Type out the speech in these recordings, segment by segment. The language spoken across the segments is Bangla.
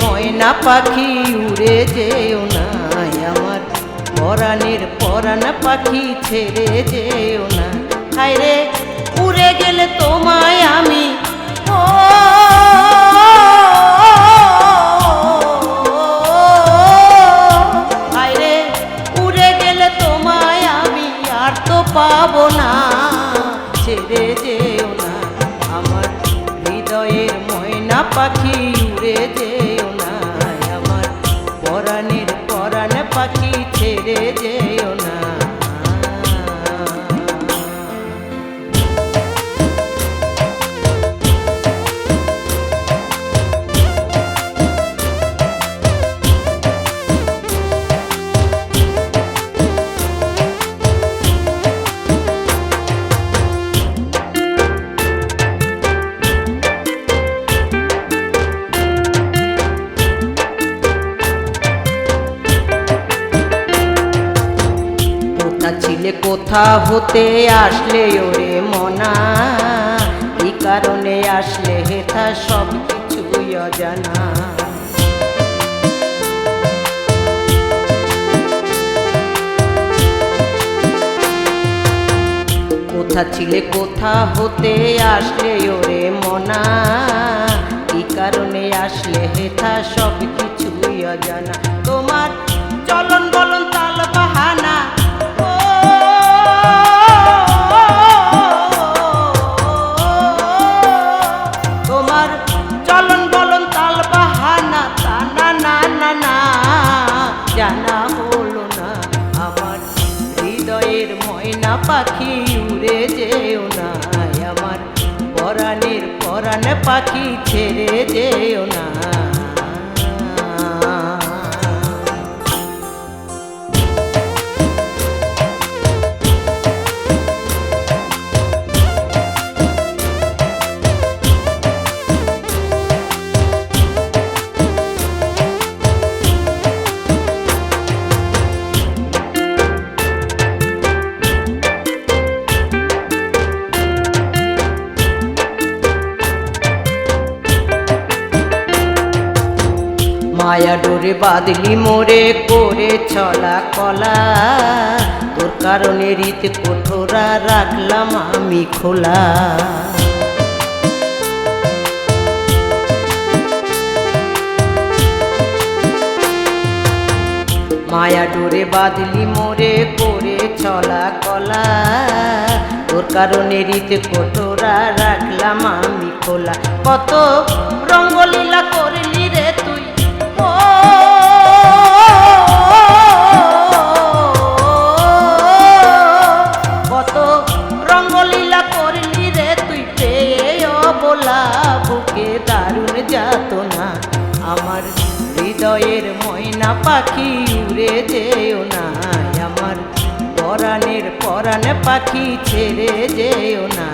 ময়না পাখি উড়ে যেও না, আমার পরাণের পরাণ পাখি ছেড়ে যেও না। হায়রে উড়ে গেলে তোমায় আমি ও হায়রে উড়ে গেলে তোমায় আমি আর তো পাবো না, ছেড়ে যেও না আমার হৃদয়ের ময়না পাখি উড়ে যেও না, আমার পরাণের পরাণ পাখি ছেড়ে যেও না। ছিলে কোথা হতে আসলে ওরে মনা, এই কারণে আসলে হেথা সব কিছুই অজানা। কোথা ছিলে কোথা হতে আসলে ওরে মনা, এই কারণে আসলে হেথা সব কিছুই অজানা। তোমার চলন বলন তাল বাহানা জানা হলো না, আমার হৃদয়ের ময়না পাখি উড়ে যেও না, আমার পরাণের পরাণ পাখি ছেড়ে যেও না। মায়া ডোরে বাঁধলি মোরে করে ছলা কলা, তোর কারণে রীত কঠোরা রাখলাম আমি খোলা। মায়া ডোরে বাঁধলি মোরে করে ছলা কলা, তোর কারণে রীত কঠোরা রাখলাম আমি খোলা। কত রঙ্গলীলা করলি রে তুই কত রঙ্গলীলা করলি রে তুই পেয়ে অবলা বুকে দারুণ যাতনা, আমার হৃদয়ের ময়না পাখি উড়ে যেও না, আমার পরাণের পরাণ পাখি ছেড়ে যেও না।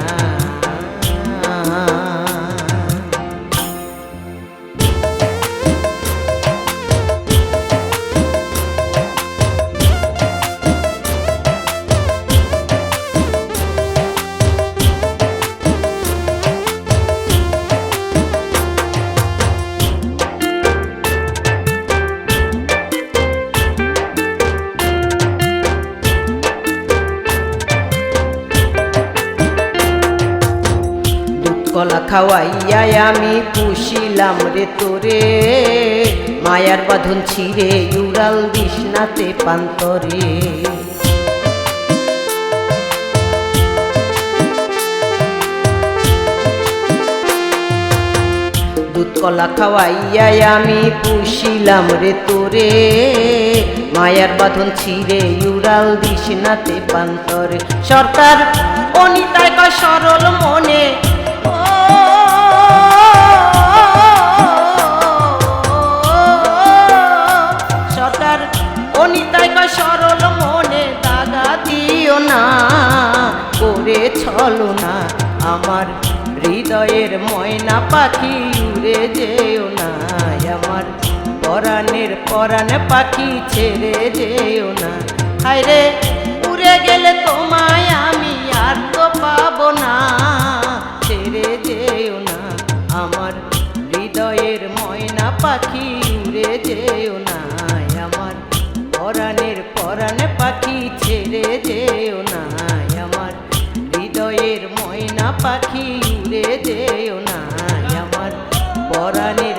কলা খাওয়াইয়া আমি পুষিলাম রে তোরে, মায়ার বাঁধন ছিঁড়ে উড়াল দিশনাতে পান্তরে। দুধ কলা খাওয়াইয়া আমি পুষিলাম রে তোরে, মায়ার বাঁধন ছিঁড়ে উড়াল দিশনাতে পান্তরে। সরকার অনিতায় কয় সরল মনে সরকার অনিতায় কয় সরল মনে দাগা দিও না, করে ছলো না আমার হৃদয়ের ময়না পাখি উড়ে যেও না, আমার পরাণের পরাণ পাখি ছেড়ে যেও না। হায়রে উড়ে গেলে তোমায় আমি আর তো পাবো না, ছেড়ে যেও না আমার হৃদয়ের ময়না পাখি যেও না আমার হৃদয়ের ময়না পাখি উড়ে যেও না আমার পরাণের